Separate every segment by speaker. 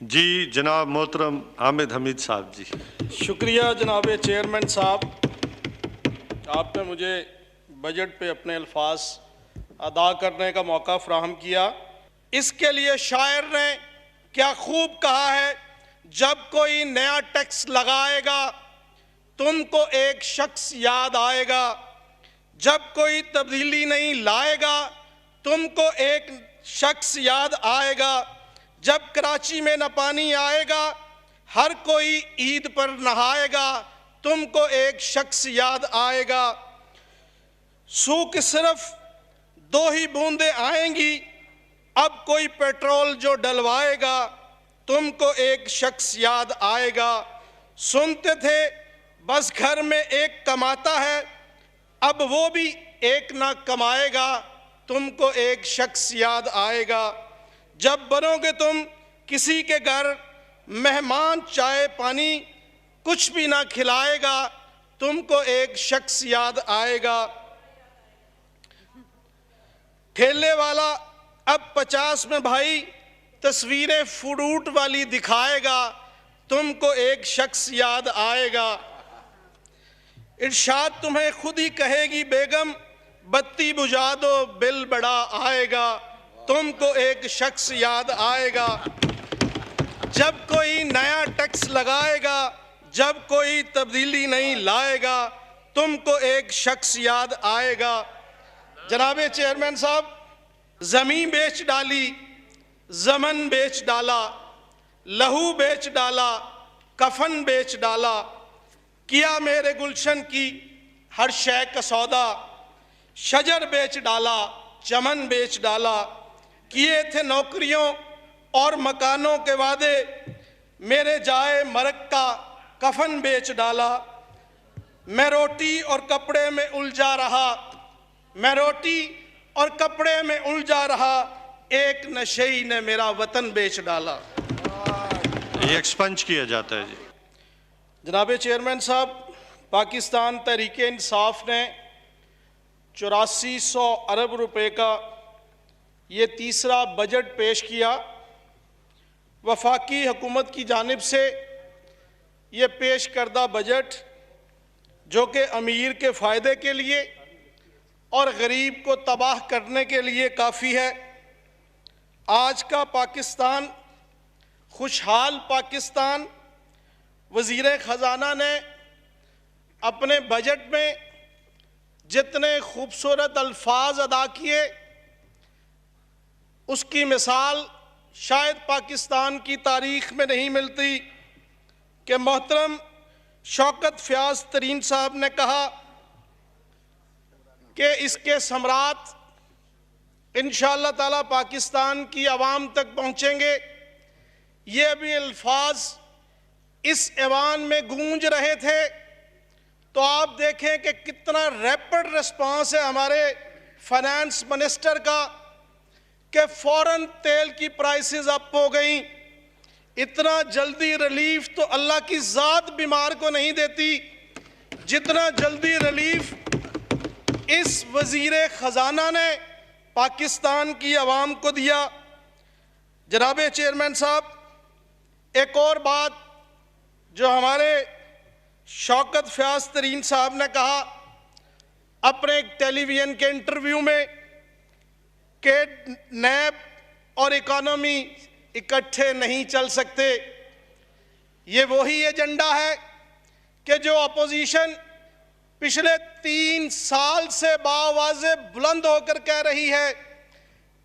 Speaker 1: جی جناب محترم حامد حمید صاحب جی.
Speaker 2: شکریہ جناب چیئرمین صاحب، آپ نے مجھے بجٹ پہ اپنے الفاظ ادا کرنے کا موقع فراہم کیا۔ اس کے لیے شاعر نے کیا خوب کہا ہے، جب کوئی نیا ٹیکس لگائے گا تم کو ایک شخص یاد آئے گا، جب کوئی تبدیلی نہیں لائے گا تم کو ایک شخص یاد آئے گا، جب کراچی میں نہ پانی آئے گا ہر کوئی عید پر نہائے گا تم کو ایک شخص یاد آئے گا، سوکھ صرف 2 ہی بوندیں آئیں گی، اب کوئی پیٹرول جو ڈلوائے گا تم کو ایک شخص یاد آئے گا، سنتے تھے بس گھر میں ایک کماتا ہے اب وہ بھی ایک نہ کمائے گا تم کو ایک شخص یاد آئے گا، جب بنو گے تم کسی کے گھر مہمان چائے پانی کچھ بھی نہ کھلائے گا تم کو ایک شخص یاد آئے گا، ٹھیلے والا اب 50 میں بھائی تصویریں فروٹ والی دکھائے گا تم کو ایک شخص یاد آئے گا، ارشاد تمہیں خود ہی کہے گی بیگم بتی بجھا دو بل بڑا آئے گا تم کو ایک شخص یاد آئے گا، جب کوئی نیا ٹیکس لگائے گا جب کوئی تبدیلی نہیں لائے گا تم کو ایک شخص یاد آئے گا۔ جناب چیئرمین صاحب، زمین بیچ ڈالی، زمن بیچ ڈالا، لہو بیچ ڈالا، کفن بیچ ڈالا، کیا میرے گلشن کی ہر شے کا سودا، شجر بیچ ڈالا، چمن بیچ ڈالا، کیے تھے نوکریوں اور مکانوں کے وعدے، میرے جائے مرگ کا کفن بیچ ڈالا، میں روٹی اور کپڑے میں الجھا رہا، میں روٹی اور کپڑے میں الجھا رہا، ایک نشئی نے میرا وطن بیچ ڈالا۔
Speaker 1: یہ ایکسپنج کیا جاتا ہے جی۔
Speaker 2: جناب چیئرمین صاحب، پاکستان تحریک انصاف نے 8400 ارب روپے کا یہ تیسرا بجٹ پیش کیا، وفاقی حکومت کی جانب سے یہ پیش کردہ بجٹ جو کہ امیر کے فائدے کے لیے اور غریب کو تباہ کرنے کے لیے کافی ہے۔ آج کا پاکستان، خوشحال پاکستان، وزیر خزانہ نے اپنے بجٹ میں جتنے خوبصورت الفاظ ادا کیے اس کی مثال شاید پاکستان کی تاریخ میں نہیں ملتی کہ محترم شوکت فیاض ترین صاحب نے کہا کہ اس کے ثمرات انشاءاللہ تعالی پاکستان کی عوام تک پہنچیں گے، یہ بھی الفاظ اس ایوان میں گونج رہے تھے تو آپ دیکھیں کہ کتنا ریپڈ ریسپانس ہے ہمارے فائنانس منسٹر کا کہ فوراً تیل کی پرائسز اپ ہو گئیں، اتنا جلدی ریلیف تو اللہ کی ذات بیمار کو نہیں دیتی جتنا جلدی ریلیف اس وزیر خزانہ نے پاکستان کی عوام کو دیا۔ جناب چیئرمین صاحب، ایک اور بات جو ہمارے شوکت فیاض ترین صاحب نے کہا اپنے ایک ٹیلی ویژن کے انٹرویو میں کہ نیب اور اکانومی اکٹھے نہیں چل سکتے، یہ وہی ایجنڈا ہے کہ جو اپوزیشن پچھلے 3 سال سے باواضح بلند ہو کر کہہ رہی ہے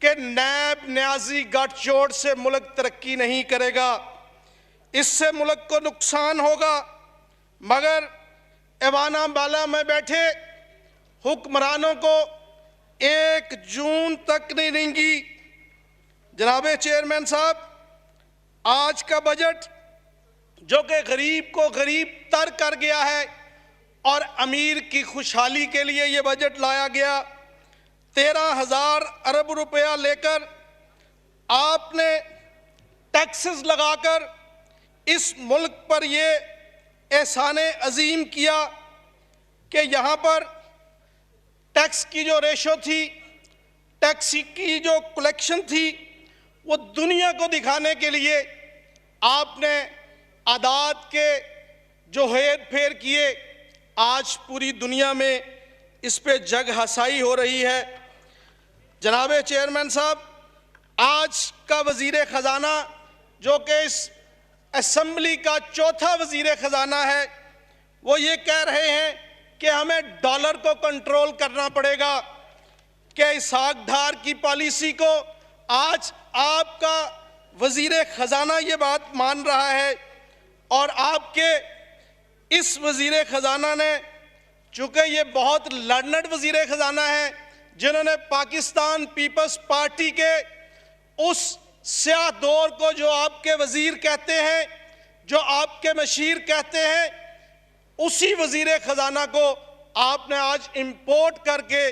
Speaker 2: کہ نیب نیازی گٹھ جوڑ سے ملک ترقی نہیں کرے گا، اس سے ملک کو نقصان ہوگا، مگر ایوانہ بالا میں بیٹھے حکمرانوں کو 1 جون تک نہیں دیں گی۔ جناب چیئرمین صاحب، آج کا بجٹ جو کہ غریب کو غریب تر کر گیا ہے اور امیر کی خوشحالی کے لیے یہ بجٹ لایا گیا، 13,000 ارب روپیہ لے کر آپ نے ٹیکسز لگا کر اس ملک پر یہ احسان عظیم کیا کہ یہاں پر ٹیکس کی جو ریشو تھی، ٹیکس کی جو کلیکشن تھی، وہ دنیا کو دکھانے کے لیے آپ نے عادات کے جو ہیر پھیر کیے، آج پوری دنیا میں اس پہ جگ ہسائی ہو رہی ہے۔ جناب چیئرمین صاحب، آج کا وزیر خزانہ جو کہ اس اسمبلی کا چوتھا وزیر خزانہ ہے، وہ یہ کہہ رہے ہیں کہ ہمیں ڈالر کو کنٹرول کرنا پڑے گا، کہ اسحاق ڈھار کی پالیسی کو آج آپ کا وزیر خزانہ یہ بات مان رہا ہے، اور آپ کے اس وزیر خزانہ نے، چونکہ یہ بہت لرنڈ وزیر خزانہ ہے، جنہوں نے پاکستان پیپلز پارٹی کے اس سیاہ دور کو جو آپ کے وزیر کہتے ہیں، جو آپ کے مشیر کہتے ہیں، اسی وزیر خزانہ کو آپ نے آج امپورٹ کر کے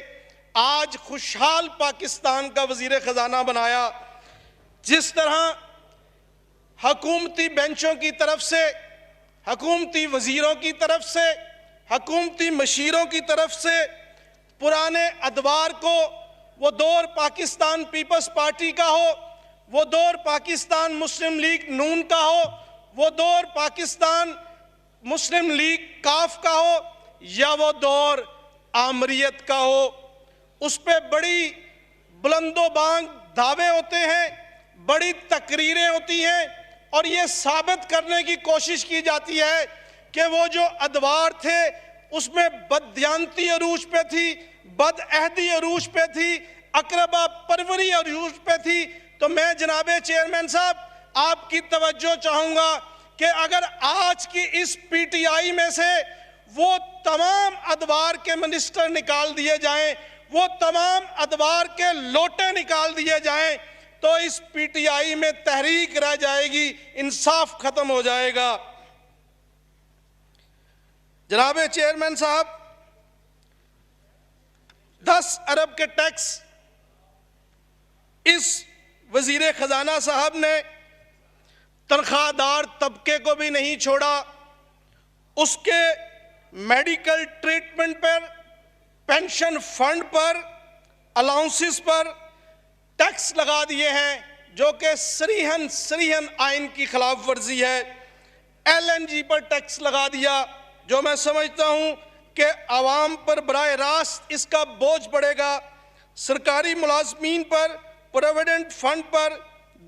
Speaker 2: آج خوشحال پاکستان کا وزیر خزانہ بنایا۔ جس طرح حکومتی بینچوں کی طرف سے، حکومتی وزیروں کی طرف سے، حکومتی مشیروں کی طرف سے پرانے ادوار کو، وہ دور پاکستان پیپلز پارٹی کا ہو، وہ دور پاکستان مسلم لیگ نون کا ہو، وہ دور پاکستان مسلم لیگ کاف کا ہو، یا وہ دور آمریت کا ہو، اس پہ بڑی بلند و بانگ دعوے ہوتے ہیں، بڑی تقریریں ہوتی ہیں، اور یہ ثابت کرنے کی کوشش کی جاتی ہے کہ وہ جو ادوار تھے اس میں بددیانتی عروج پہ تھی، بد عہدی عروج پہ تھی، اقربا پروری عروج پہ تھی۔ تو میں جناب چیئرمین صاحب آپ کی توجہ چاہوں گا کہ اگر آج کی اس پی ٹی آئی میں سے وہ تمام ادوار کے منسٹر نکال دیے جائیں، وہ تمام ادوار کے لوٹے نکال دیے جائیں، تو اس پی ٹی آئی میں تحریک رہ جائے گی، انصاف ختم ہو جائے گا۔ جناب چیئرمین صاحب، 10 ارب کے ٹیکس اس وزیر خزانہ صاحب نے تنخواہ دار طبقے کو بھی نہیں چھوڑا، اس کے میڈیکل ٹریٹمنٹ پر، پینشن فنڈ پر، الاؤنسز پر ٹیکس لگا دیے ہیں، جو کہ سریحن آئین کی خلاف ورزی ہے۔ ایل این جی پر ٹیکس لگا دیا، جو میں سمجھتا ہوں کہ عوام پر براہ راست اس کا بوجھ پڑے گا۔ سرکاری ملازمین پر، پروویڈنٹ فنڈ پر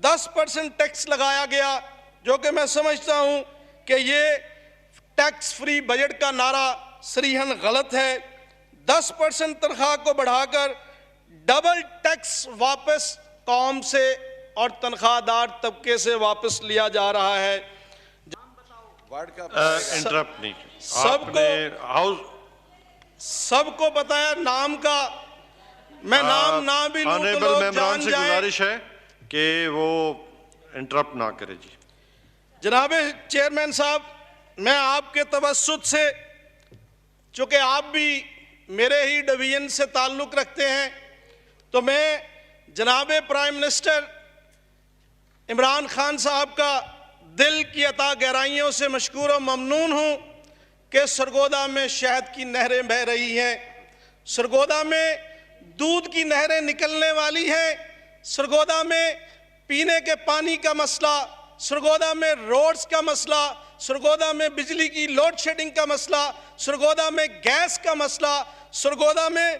Speaker 2: 10% ٹیکس لگایا گیا، جو کہ میں سمجھتا ہوں کہ یہ ٹیکس فری بجٹ کا نعرہ صریحاً غلط ہے۔ 10% تنخواہ کو بڑھا کر ڈبل ٹیکس واپس قوم سے اور تنخواہ دار طبقے سے واپس لیا جا رہا ہے۔
Speaker 1: انٹرپٹ نہیں،
Speaker 2: سب کو پتا ہے نام کا، میں نام نہ بھی لوں تو لوگ جان
Speaker 1: سے
Speaker 2: جائیں۔
Speaker 1: گزارش ہے کہ وہ انٹرپٹ نہ کرے۔ جی
Speaker 2: جناب چیئرمین صاحب، میں آپ کے توسط سے، چونکہ آپ بھی میرے ہی ڈویژن سے تعلق رکھتے ہیں، تو میں جناب پرائم منسٹر عمران خان صاحب کا دل کی عطا گہرائیوں سے مشکور و ممنون ہوں کہ سرگودا میں شہد کی نہریں بہہ رہی ہیں، سرگودا میں دودھ کی نہریں نکلنے والی ہیں، سرگودا میں پینے کے پانی کا مسئلہ، سرگودا میں روڈز کا مسئلہ، سرگودا میں بجلی کی لوڈ شیڈنگ کا مسئلہ، سرگودا میں گیس کا مسئلہ، سرگودا میں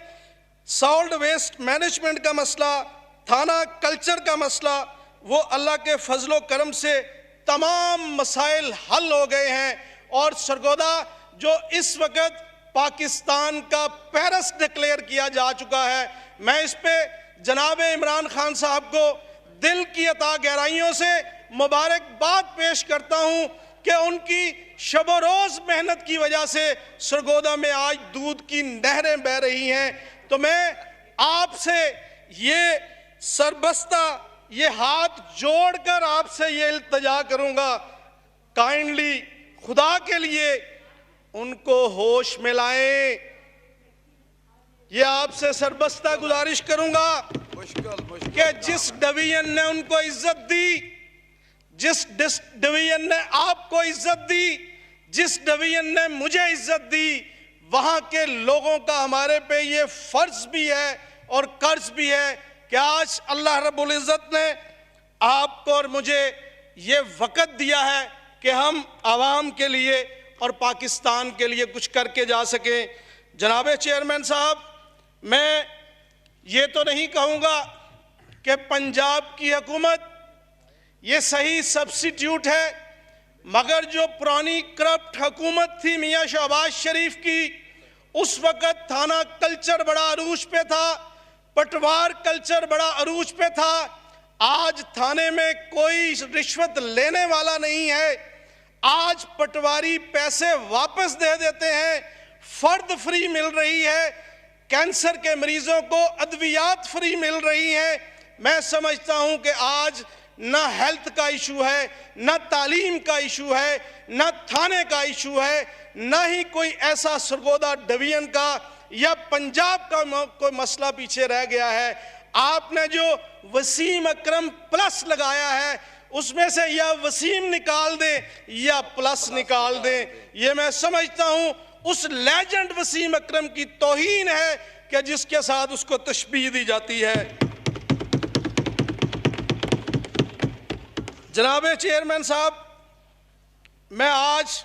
Speaker 2: سالڈ ویسٹ مینجمنٹ کا مسئلہ، تھانہ کلچر کا مسئلہ، وہ اللہ کے فضل و کرم سے تمام مسائل حل ہو گئے ہیں، اور سرگودا جو اس وقت پاکستان کا پیرس ڈکلیئر کیا جا چکا ہے، میں اس پہ جناب عمران خان صاحب کو دل کی عطا گہرائیوں سے مبارکباد پیش کرتا ہوں کہ ان کی شب و روز محنت کی وجہ سے سرگودا میں آج دودھ کی نہریں بہہ رہی ہیں۔ تو میں آپ سے یہ سربستہ، یہ ہاتھ جوڑ کر آپ سے یہ التجا کروں گا، کائنڈلی خدا کے لیے ان کو ہوش میں لائیں، یہ آپ سے سربستہ گزارش کروں گا کہ جس ڈویژن نے ان کو عزت دی، جس ڈویژن نے آپ کو عزت دی، جس ڈویژن نے مجھے عزت دی، وہاں کے لوگوں کا ہمارے پہ یہ فرض بھی ہے اور قرض بھی ہے کہ آج اللہ رب العزت نے آپ کو اور مجھے یہ وقت دیا ہے کہ ہم عوام کے لیے اور پاکستان کے لیے کچھ کر کے جا سکیں۔ جناب چیئرمین صاحب، میں یہ تو نہیں کہوں گا کہ پنجاب کی حکومت یہ صحیح سبسٹیوٹ ہے، مگر جو پرانی کرپٹ حکومت تھی میاں شہباز شریف کی، اس وقت تھانہ کلچر بڑا عروج پہ تھا، پٹوار کلچر بڑا عروج پہ تھا۔ آج تھانے میں کوئی رشوت لینے والا نہیں ہے، آج پٹواری پیسے واپس دے دیتے ہیں، فرد فری مل رہی ہے، کینسر کے مریضوں کو ادویات فری مل رہی ہیں۔ میں سمجھتا ہوں کہ آج نہ ہیلتھ کا ایشو ہے، نہ تعلیم کا ایشو ہے، نہ تھانے کا ایشو ہے، نہ ہی کوئی ایسا سرگودا ڈویژن کا یا پنجاب کا کوئی مسئلہ پیچھے رہ گیا ہے۔ آپ نے جو وسیم اکرم پلس لگایا ہے، اس میں سے یا وسیم نکال دیں یا پلس نکال دیں۔ یہ میں سمجھتا ہوں اس لیجنڈ وسیم اکرم کی توہین ہے کہ جس کے ساتھ اس کو تشبیہ دی جاتی ہے۔ جناب چیئرمین صاحب، میں آج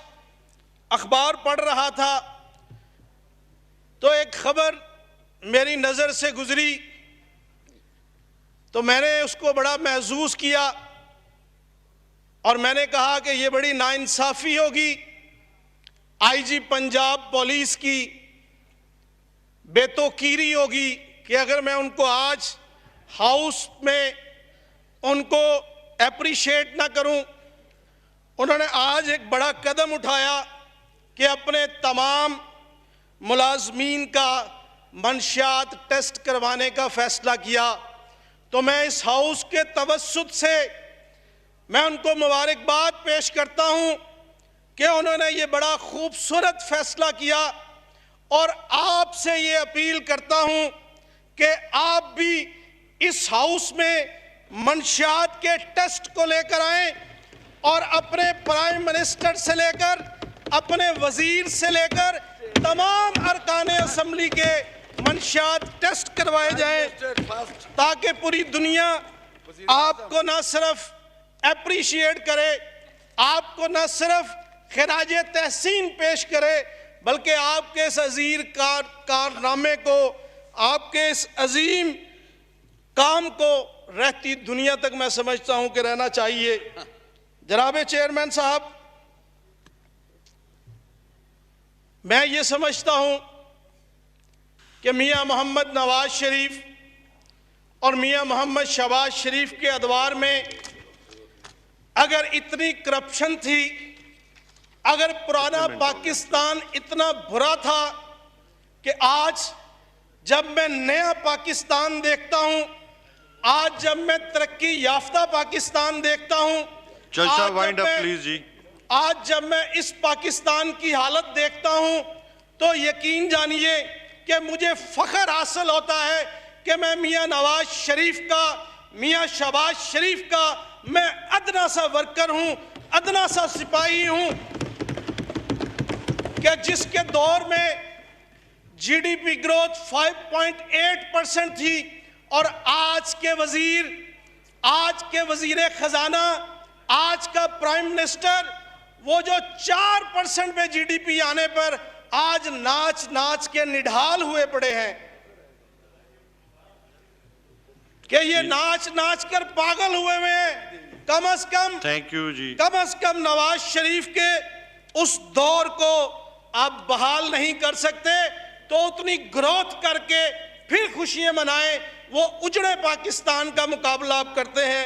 Speaker 2: اخبار پڑھ رہا تھا تو ایک خبر میری نظر سے گزری تو میں نے اس کو بڑا محظوظ کیا اور میں نے کہا کہ یہ بڑی ناانصافی ہوگی آئی جی پنجاب پولیس کی، بے توقیری ہوگی کہ اگر میں ان کو آج ہاؤس میں ان کو اپریشیٹ نہ کروں۔ انہوں نے آج ایک بڑا قدم اٹھایا کہ اپنے تمام ملازمین کا منشیات ٹیسٹ کروانے کا فیصلہ کیا، تو میں اس ہاؤس کے توسط سے میں ان کو مبارکباد پیش کرتا ہوں کہ انہوں نے یہ بڑا خوبصورت فیصلہ کیا، اور آپ سے یہ اپیل کرتا ہوں کہ آپ بھی اس ہاؤس میں منشیات کے ٹیسٹ کو لے کر آئیں اور اپنے پرائم منسٹر سے لے کر اپنے وزیر سے لے کر تمام ارکان اسمبلی کے منشیات ٹیسٹ کروائے جائیں، تاکہ پوری دنیا آپ کو نہ صرف اپریشیٹ کرے، آپ کو نہ صرف خراج تحسین پیش کرے، بلکہ آپ کے اس عظیم کارنامے کو، آپ کے اس عظیم کام کو رہتی دنیا تک میں سمجھتا ہوں کہ رہنا چاہیے۔ جناب چیئرمین صاحب، میں یہ سمجھتا ہوں کہ میاں محمد نواز شریف اور میاں محمد شہباز شریف کے ادوار میں اگر اتنی کرپشن تھی، اگر پرانا پاکستان اتنا برا تھا کہ آج جب میں نیا پاکستان دیکھتا ہوں، آج جب میں ترقی یافتہ پاکستان دیکھتا ہوں،
Speaker 1: چلچا وائنڈ اپ پلیز جی،
Speaker 2: آج جب میں اس پاکستان کی حالت دیکھتا ہوں تو یقین جانیے کہ مجھے فخر حاصل ہوتا ہے کہ میں میاں نواز شریف کا، میاں شہباز شریف کا میں ادنا سا ورکر ہوں، ادنا سا سپاہی ہوں، کہ جس کے دور میں جی ڈی پی گروتھ 5.8% تھی، اور آج کے وزیر خزانہ، آج کا پرائم منسٹر، وہ جو 4% پہ جی ڈی پی آنے پر آج ناچ ناچ کے نڈھال ہوئے پڑے ہیں کہ یہ ناچ ناچ کر پاگل ہوئے ہیں۔ کم از کم
Speaker 1: تھینک یو جی،
Speaker 2: کم از کم نواز شریف کے اس دور کو آپ بحال نہیں کر سکتے تو اتنی گروتھ کر کے پھر خوشیاں منائیں، وہ اجڑے پاکستان کا مقابلہ آپ کرتے ہیں۔